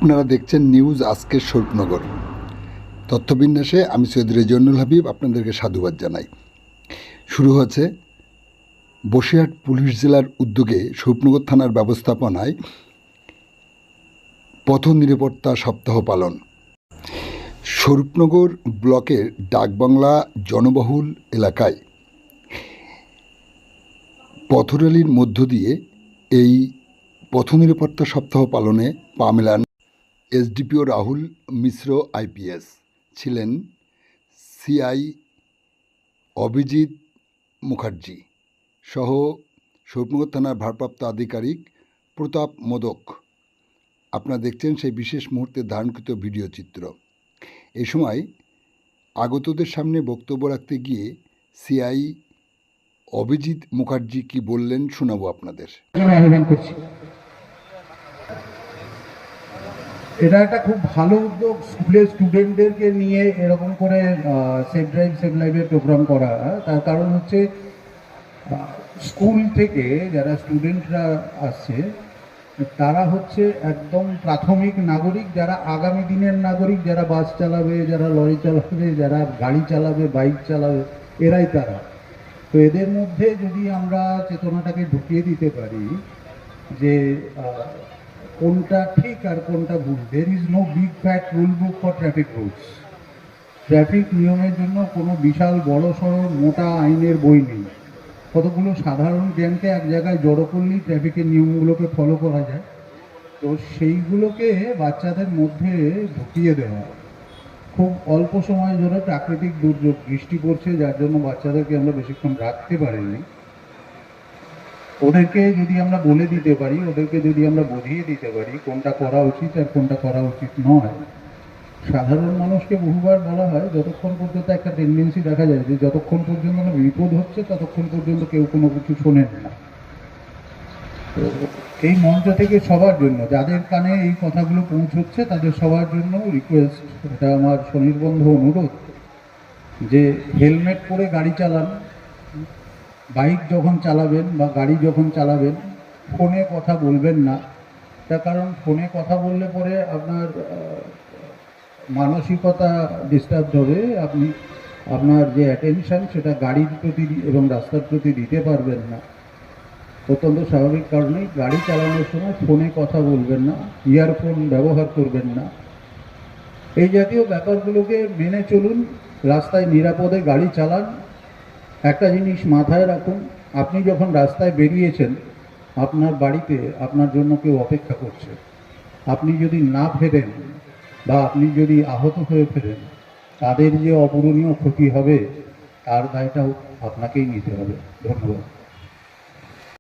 আপনারা দেখছেন নিউজ আজকের স্বরূপনগর। তথ্যবিন্যাসে আমি সৈয়দ রেজওয়ানুল হাবিব আপনাদেরকে সাধুবাদ জানাই। শুরু হচ্ছে বসিরহাট পুলিশ জেলার উদ্যোগে স্বরূপনগর থানার ব্যবস্থাপনায় পথ নিরাপত্তা সপ্তাহ পালন। স্বরূপনগর ব্লকের ডাকবাংলা জনবহুল এলাকায় পথরেলির মধ্য দিয়ে এই পথ নিরাপত্তা সপ্তাহ পালনে পা মেলান এসডিপিও রাহুল মিশ্র আইপিএস, ছিলেন সিআই অভিজিৎ মুখার্জি সহ স্বরূপনগর থানার ভারপ্রাপ্ত আধিকারিক প্রতাপ মোদক। আপনারা দেখছেন সেই বিশেষ মুহূর্তে ধারণকৃত ভিডিও চিত্র। এই সময় আগতদের সামনে বক্তব্য রাখতে গিয়ে সিআই অভিজিৎ মুখার্জি কি বললেন শোনাবো আপনাদের। এটা একটা খুব ভালো উদ্যোগ, স্কুলের স্টুডেন্টদেরকে নিয়ে এরকম করে সেফ ড্রাইভ সেভ লাইভের প্রোগ্রাম করা। তার কারণ হচ্ছে স্কুল থেকে যারা স্টুডেন্টরা আসছে তারা হচ্ছে একদম প্রাথমিক নাগরিক, যারা আগামী দিনের নাগরিক, যারা বাস চালাবে, যারা লরি চালাবে, যারা গাড়ি চালাবে, বাইক চালাবে, এরাই তারা। তো এদের মধ্যে যদি আমরা চেতনাটাকে ঢুকিয়ে দিতে পারি যে কোনটা ঠিক আর কোনটা ভুল। There is no big fat rule book for traffic rules. Traffic নিয়মের জন্য কোনো বিশাল বড় সড়ো মোটা আইনের বই নেই। কতগুলো সাধারণ জ্ঞানকে এক জায়গায় জড়ো করলেই ট্রাফিকের নিয়মগুলোকে ফলো করা যায়। তো সেইগুলোকে বাচ্চাদের মধ্যে ঢুকিয়ে দেওয়া। খুব অল্প সময় ধরে প্রাকৃতিক দুর্যোগ বৃষ্টি পড়ছে, যার জন্য বাচ্চাদেরকে আমরা বেশিক্ষণ রাখতে পারিনি। ওদেরকে যদি আমরা বলে দিতে পারি, ওদেরকে যদি আমরা বুঝিয়ে দিতে পারি কোনটা করা উচিত আর কোনটা করা উচিত নয়। সাধারণ মানুষকে বহুবার বলা হয়, যতক্ষণ পর্যন্ত একটা টেন্ডেন্সি দেখা যায় যে যতক্ষণ পর্যন্ত না বিপদ হচ্ছে ততক্ষণ পর্যন্ত কেউ কোনো কিছু শোনেন না। তো এই মঞ্চ থেকে সবার জন্য, যাদের কানে এই কথাগুলো পৌঁছচ্ছে তাদের সবার জন্য রিকোয়েস্ট, এটা আমার স্বনির্বন্ধ অনুরোধ যে হেলমেট পরে গাড়ি চালান। বাইক যখন চালাবেন বা গাড়ি যখন চালাবেন ফোনে কথা বলবেন না। তার কারণ ফোনে কথা বললে পরে আপনার মানসিকতা ডিস্টার্ব হবে, আপনি আপনার যে অ্যাটেনশন সেটা গাড়ির প্রতি এবং রাস্তার প্রতি দিতে পারবেন না। অত্যন্ত স্বাভাবিক কারণেই গাড়ি চালানোর সময় ফোনে কথা বলবেন না, ইয়ারফোন ব্যবহার করবেন না। এই জাতীয় ব্যাপারগুলোকে মেনে চলুন, রাস্তায় নিরাপদে গাড়ি চালান। একটা জিনিস মাথায় রাখুন, আপনি যখন রাস্তায় বেরিয়েছেন আপনার বাড়িতে আপনার জন্য কেউ অপেক্ষা করছে। আপনি যদি না ফেরেন বা আপনি যদি আহত হয়ে ফেরেন, তাদের যে অপূরণীয় ক্ষতি হবে তার দায়টাও আপনাকেই নিতে হবে। ধন্যবাদ।